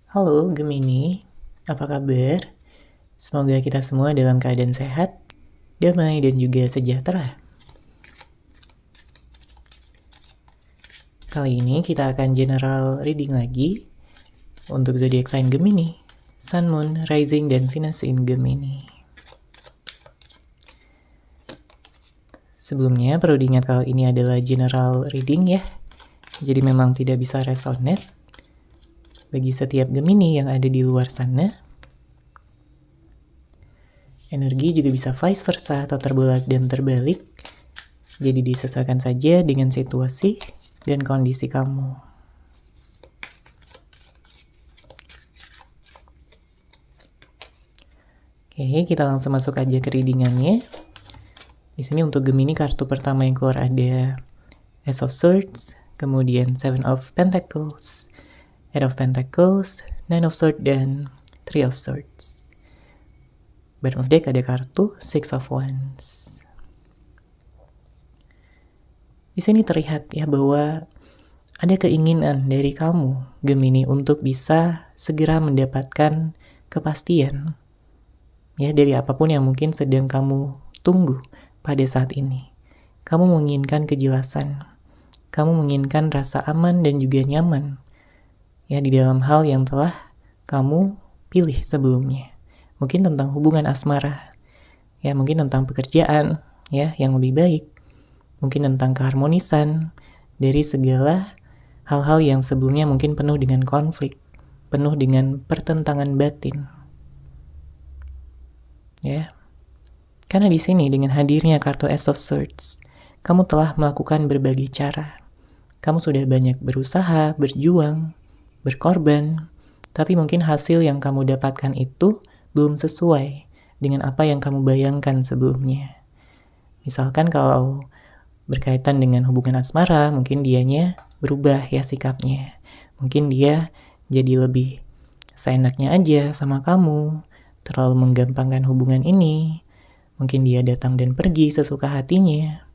Halo Gemini, apa kabar? Semoga kita semua dalam keadaan sehat, damai, dan juga sejahtera. Kali ini kita akan general reading lagi untuk zodiak sign Gemini, Sun, Moon, Rising, dan Venus in Gemini. Sebelumnya perlu diingat kalau ini adalah general reading ya, jadi memang tidak bisa resonate bagi setiap Gemini yang ada di luar sana. Energi juga bisa vice versa atau terbolak dan terbalik, jadi disesuaikan saja dengan situasi dan kondisi kamu. Oke, kita langsung masuk aja ke readingannya. Di sini untuk Gemini kartu pertama yang keluar ada Ace of Swords, kemudian Seven of Pentacles, Eight of Pentacles, Nine of Swords, dan Three of Swords. Bottom of deck ada kartu Six of Wands. Di sini terlihat ya bahwa ada keinginan dari kamu, Gemini, untuk bisa segera mendapatkan kepastian ya dari apapun yang mungkin sedang kamu tunggu pada saat ini. Kamu menginginkan kejelasan. Kamu menginginkan rasa aman dan juga nyaman ya di dalam hal yang telah kamu pilih sebelumnya. Mungkin tentang hubungan asmara, ya mungkin tentang pekerjaan ya yang lebih baik, mungkin tentang keharmonisan dari segala hal-hal yang sebelumnya mungkin penuh dengan konflik, penuh dengan pertentangan batin. Ya. Karena di sini dengan hadirnya kartu Ace of Swords, kamu telah melakukan berbagai cara. Kamu sudah banyak berusaha, berjuang, berkorban, tapi mungkin hasil yang kamu dapatkan itu belum sesuai dengan apa yang kamu bayangkan sebelumnya. Misalkan kalau berkaitan dengan hubungan asmara, mungkin dianya berubah ya sikapnya. Mungkin dia jadi lebih seenaknya aja sama kamu, terlalu menggampangkan hubungan ini. Mungkin dia datang dan pergi sesuka hatinya,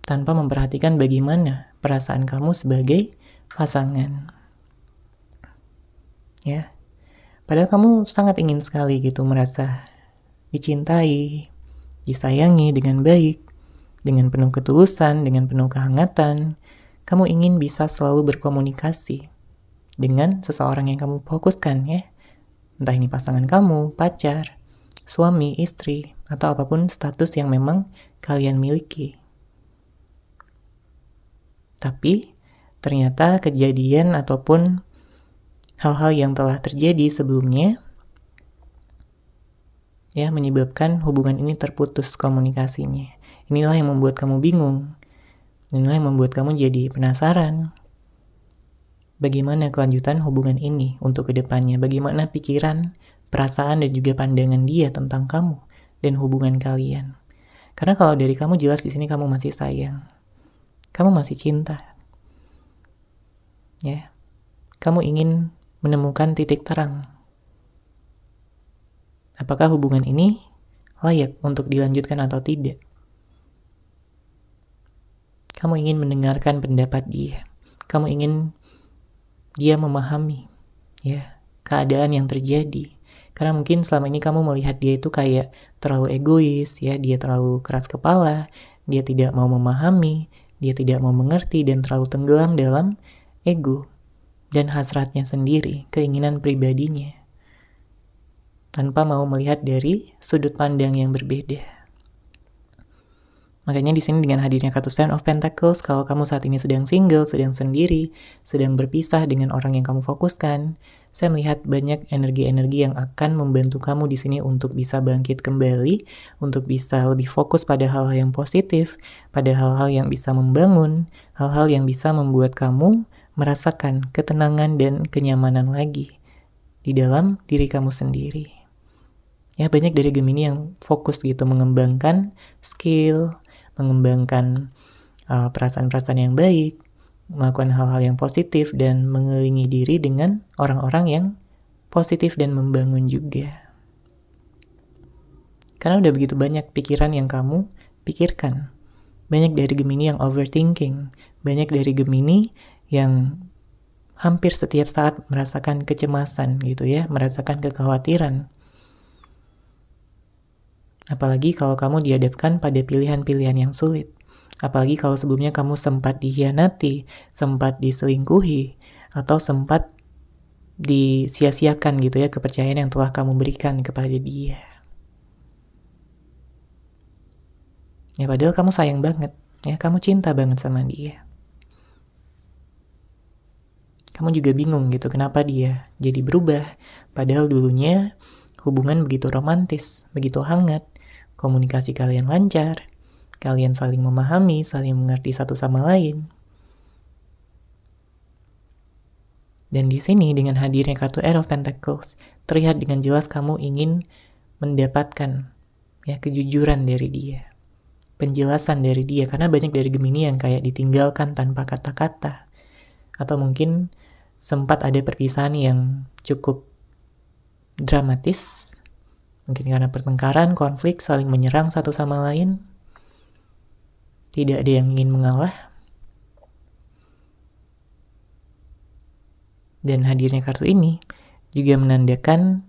tanpa memperhatikan bagaimana perasaan kamu sebagai pasangan. Ya. Padahal kamu sangat ingin sekali gitu merasa dicintai, disayangi dengan baik, dengan penuh ketulusan, dengan penuh kehangatan. Kamu ingin bisa selalu berkomunikasi dengan seseorang yang kamu fokuskan ya. Entah ini pasangan kamu, pacar, suami, istri, atau apapun status yang memang kalian miliki. Tapi ternyata kejadian ataupun hal-hal yang telah terjadi sebelumnya ya menyebabkan hubungan ini terputus komunikasinya. Inilah yang membuat kamu bingung. Inilah yang membuat kamu jadi penasaran. Bagaimana kelanjutan hubungan ini untuk kedepannya? Bagaimana pikiran, perasaan, dan juga pandangan dia tentang kamu dan hubungan kalian? Karena kalau dari kamu jelas di sini kamu masih sayang. Kamu masih cinta. Ya. Kamu ingin menemukan titik terang. Apakah hubungan ini layak untuk dilanjutkan atau tidak? Kamu ingin mendengarkan pendapat dia. Kamu ingin dia memahami ya keadaan yang terjadi. Karena mungkin selama ini kamu melihat dia itu kayak terlalu egois, ya, dia terlalu keras kepala, dia tidak mau memahami, dia tidak mau mengerti dan terlalu tenggelam dalam ego dan hasratnya sendiri, keinginan pribadinya, tanpa mau melihat dari sudut pandang yang berbeda. Makanya di sini dengan hadirnya kartu Ten of Pentacles, kalau kamu saat ini sedang single, sedang sendiri, sedang berpisah dengan orang yang kamu fokuskan, saya melihat banyak energi-energi yang akan membantu kamu di sini untuk bisa bangkit kembali, untuk bisa lebih fokus pada hal-hal yang positif, pada hal-hal yang bisa membangun, hal-hal yang bisa membuat kamu merasakan ketenangan dan kenyamanan lagi di dalam diri kamu sendiri. Ya, banyak dari Gemini yang fokus gitu mengembangkan skill, mengembangkan perasaan-perasaan yang baik, melakukan hal-hal yang positif, dan mengelilingi diri dengan orang-orang yang positif dan membangun juga. Karena udah begitu banyak pikiran yang kamu pikirkan. Banyak dari Gemini yang overthinking, banyak dari Gemini yang hampir setiap saat merasakan kecemasan gitu ya, merasakan kekhawatiran. Apalagi kalau kamu dihadapkan pada pilihan-pilihan yang sulit. Apalagi kalau sebelumnya kamu sempat dikhianati, sempat diselingkuhi, atau sempat disia-siakan gitu ya kepercayaan yang telah kamu berikan kepada dia. Ya padahal kamu sayang banget, ya kamu cinta banget sama dia. Kamu juga bingung gitu kenapa dia jadi berubah, padahal dulunya hubungan begitu romantis, begitu hangat, komunikasi kalian lancar, kalian saling memahami, saling mengerti satu sama lain. Dan di sini dengan hadirnya kartu Ace of Pentacles, terlihat dengan jelas kamu ingin mendapatkan ya kejujuran dari dia, penjelasan dari dia, karena banyak dari Gemini yang kayak ditinggalkan tanpa kata-kata, atau mungkin sempat ada perpisahan yang cukup dramatis, mungkin karena pertengkaran, konflik, saling menyerang satu sama lain, tidak ada yang ingin mengalah. Dan hadirnya kartu ini juga menandakan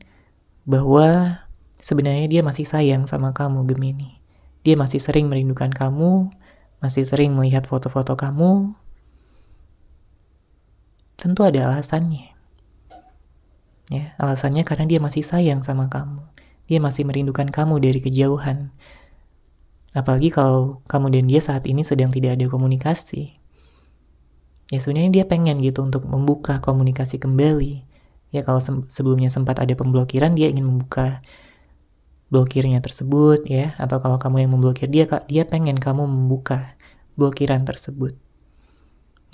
bahwa sebenarnya dia masih sayang sama kamu, Gemini. Dia masih sering merindukan kamu, masih sering melihat foto-foto kamu. Tentu ada alasannya. Ya, alasannya karena dia masih sayang sama kamu. Dia masih merindukan kamu dari kejauhan. Apalagi kalau kamu dan dia saat ini sedang tidak ada komunikasi. Ya sebenarnya dia pengen gitu untuk membuka komunikasi kembali. Ya kalau sebelumnya sempat ada pemblokiran, dia ingin membuka blokirnya tersebut ya. Atau kalau kamu yang memblokir dia, dia pengen kamu membuka blokiran tersebut.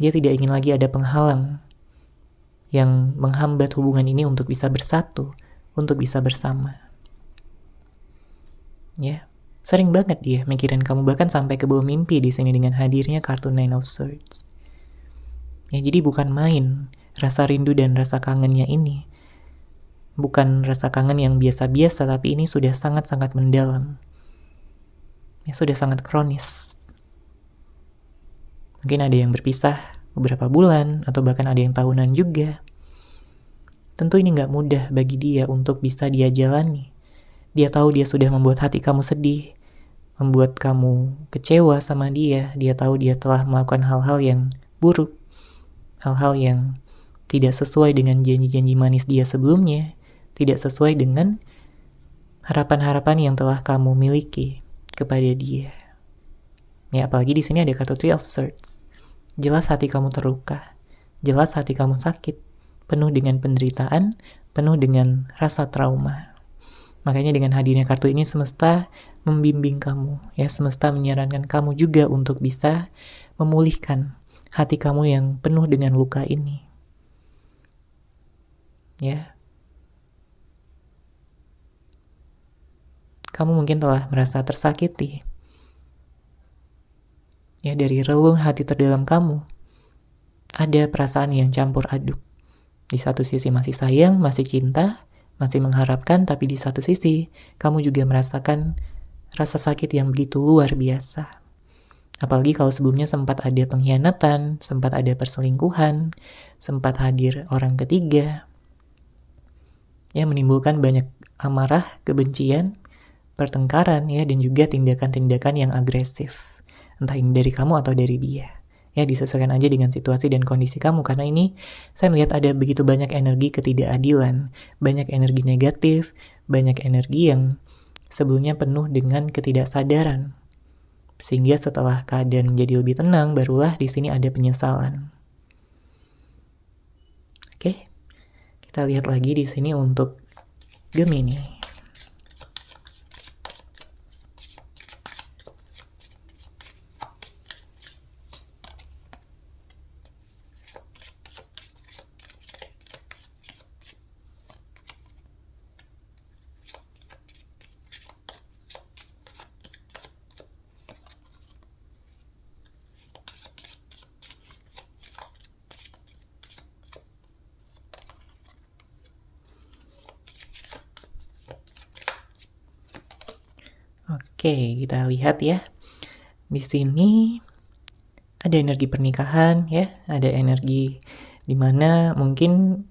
Dia tidak ingin lagi ada penghalang yang menghambat hubungan ini untuk bisa bersatu, untuk bisa bersama. Ya, sering banget dia mikirin kamu, bahkan sampai ke bawah mimpi di sini dengan hadirnya kartu Nine of Swords. Ya, jadi bukan main rasa rindu dan rasa kangennya ini. Bukan rasa kangen yang biasa-biasa, tapi ini sudah sangat-sangat mendalam. Ya, sudah sangat kronis. Mungkin ada yang berpisah beberapa bulan, atau bahkan ada yang tahunan juga. Tentu ini gak mudah bagi dia untuk bisa dia jalani. Dia tahu dia sudah membuat hati kamu sedih, membuat kamu kecewa sama dia. Dia tahu dia telah melakukan hal-hal yang buruk, hal-hal yang tidak sesuai dengan janji-janji manis dia sebelumnya, tidak sesuai dengan harapan-harapan yang telah kamu miliki kepada dia. Ya, apalagi di sini ada kartu Three of Swords. Jelas hati kamu terluka, jelas hati kamu sakit, penuh dengan penderitaan, penuh dengan rasa trauma. Makanya dengan hadirnya kartu ini semesta membimbing kamu, ya semesta menyarankan kamu juga untuk bisa memulihkan hati kamu yang penuh dengan luka ini. Ya. Kamu mungkin telah merasa tersakiti. Ya, dari relung hati terdalam kamu, ada perasaan yang campur aduk. Di satu sisi masih sayang, masih cinta, masih mengharapkan, tapi di satu sisi, kamu juga merasakan rasa sakit yang begitu luar biasa. Apalagi kalau sebelumnya sempat ada pengkhianatan, sempat ada perselingkuhan, sempat hadir orang ketiga, yang menimbulkan banyak amarah, kebencian, pertengkaran, ya, dan juga tindakan-tindakan yang agresif. Entah ini dari kamu atau dari dia. Ya, disesuaikan aja dengan situasi dan kondisi kamu, karena ini saya melihat ada begitu banyak energi ketidakadilan, banyak energi negatif, banyak energi yang sebelumnya penuh dengan ketidaksadaran. Sehingga setelah keadaan menjadi lebih tenang, barulah di sini ada penyesalan. Oke. Kita lihat lagi di sini untuk Gemini. Oke, kita lihat ya. Di sini ada energi pernikahan ya, ada energi Dimana mungkin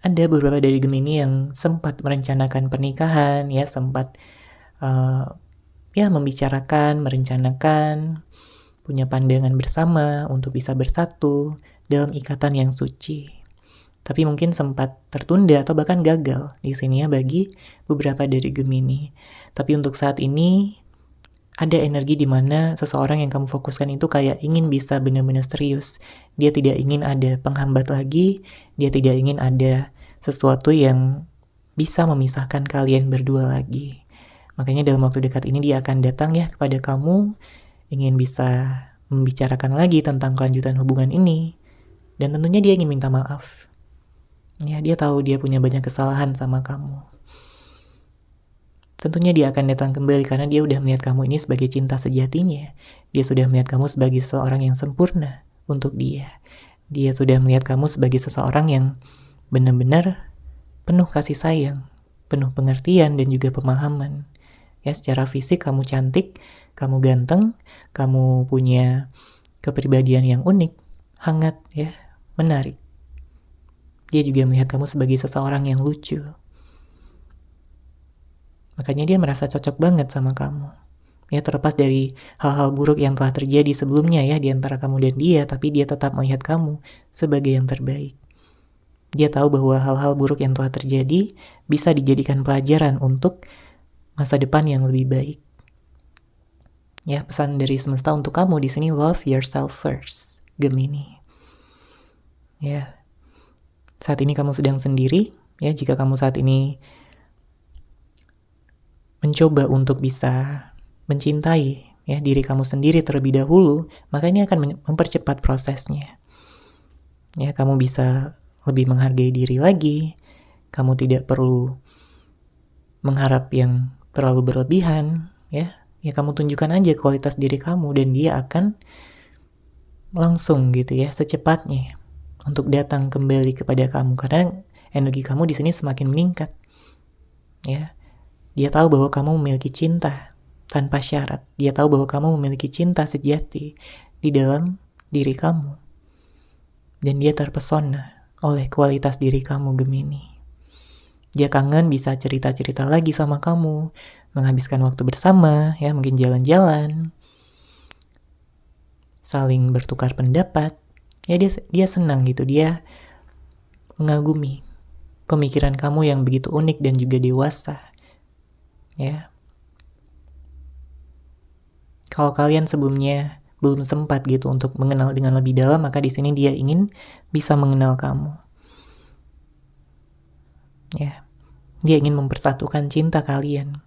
ada beberapa dari Gemini yang sempat merencanakan pernikahan, ya, sempat ya membicarakan, merencanakan, punya pandangan bersama untuk bisa bersatu dalam ikatan yang suci. Tapi mungkin sempat tertunda atau bahkan gagal di sini ya bagi beberapa dari Gemini. Tapi untuk saat ini ada energi di mana seseorang yang kamu fokuskan itu kayak ingin bisa benar-benar serius. Dia tidak ingin ada penghambat lagi, dia tidak ingin ada sesuatu yang bisa memisahkan kalian berdua lagi. Makanya dalam waktu dekat ini dia akan datang ya kepada kamu, ingin bisa membicarakan lagi tentang kelanjutan hubungan ini. Dan tentunya dia ingin minta maaf. Ya, dia tahu dia punya banyak kesalahan sama kamu. Tentunya dia akan datang kembali karena dia udah melihat kamu ini sebagai cinta sejatinya. Dia sudah melihat kamu sebagai seseorang yang sempurna untuk dia. Dia sudah melihat kamu sebagai seseorang yang benar-benar penuh kasih sayang, penuh pengertian dan juga pemahaman. Ya, secara fisik kamu cantik, kamu ganteng, kamu punya kepribadian yang unik, hangat ya, menarik. Dia juga melihat kamu sebagai seseorang yang lucu. Makanya dia merasa cocok banget sama kamu. Ya, terlepas dari hal-hal buruk yang telah terjadi sebelumnya ya di antara kamu dan dia, tapi dia tetap melihat kamu sebagai yang terbaik. Dia tahu bahwa hal-hal buruk yang telah terjadi bisa dijadikan pelajaran untuk masa depan yang lebih baik. Ya, pesan dari semesta untuk kamu di sini, love yourself first, Gemini. Ya, saat ini kamu sedang sendiri, ya, jika kamu saat ini mencoba untuk bisa mencintai ya diri kamu sendiri terlebih dahulu, maka ini akan mempercepat prosesnya. Ya, kamu bisa lebih menghargai diri lagi, kamu tidak perlu mengharap yang terlalu berlebihan, ya. Ya, kamu tunjukkan aja kualitas diri kamu dan dia akan langsung gitu ya, secepatnya untuk datang kembali kepada kamu karena energi kamu di sini semakin meningkat. Ya. Dia tahu bahwa kamu memiliki cinta tanpa syarat. Dia tahu bahwa kamu memiliki cinta sejati di dalam diri kamu. Dan dia terpesona oleh kualitas diri kamu, Gemini. Dia kangen bisa cerita-cerita lagi sama kamu, menghabiskan waktu bersama, ya mungkin jalan-jalan, saling bertukar pendapat. Ya dia senang gitu, dia mengagumi pemikiran kamu yang begitu unik dan juga dewasa. Ya. Kalau kalian sebelumnya belum sempat gitu untuk mengenal dengan lebih dalam, maka di sini dia ingin bisa mengenal kamu. Ya. Dia ingin mempersatukan cinta kalian.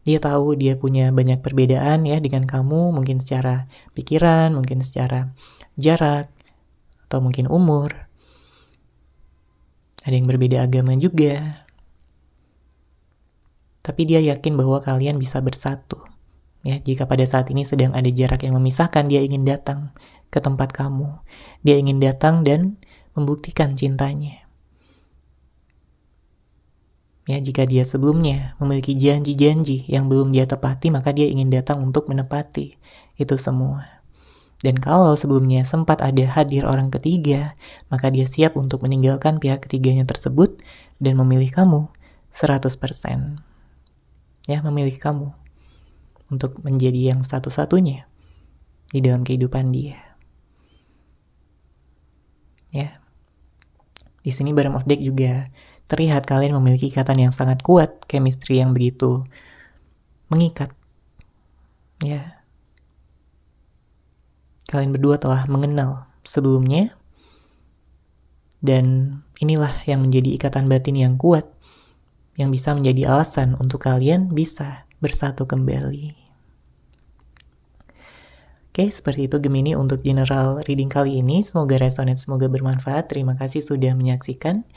Dia tahu dia punya banyak perbedaan ya dengan kamu, mungkin secara pikiran, mungkin secara jarak, atau mungkin umur. Ada yang berbeda agama juga. Tapi dia yakin bahwa kalian bisa bersatu. Ya, jika pada saat ini sedang ada jarak yang memisahkan, dia ingin datang ke tempat kamu. Dia ingin datang dan membuktikan cintanya. Ya, jika dia sebelumnya memiliki janji-janji yang belum dia tepati, maka dia ingin datang untuk menepati itu semua. Dan kalau sebelumnya sempat ada hadir orang ketiga, maka dia siap untuk meninggalkan pihak ketiganya tersebut dan memilih kamu 100%. Ya, memilih kamu untuk menjadi yang satu-satunya di dalam kehidupan dia. Ya. Di sini bottom of deck juga terlihat kalian memiliki ikatan yang sangat kuat, chemistry yang begitu mengikat. Ya. Kalian berdua telah mengenal sebelumnya dan inilah yang menjadi ikatan batin yang kuat yang bisa menjadi alasan untuk kalian bisa bersatu kembali. Oke, seperti itu Gemini untuk general reading kali ini. Semoga resonate, semoga bermanfaat. Terima kasih sudah menyaksikan.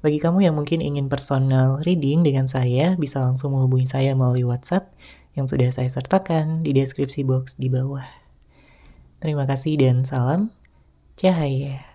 Bagi kamu yang mungkin ingin personal reading dengan saya, bisa langsung menghubungi saya melalui WhatsApp yang sudah saya sertakan di deskripsi box di bawah. Terima kasih dan salam cahaya.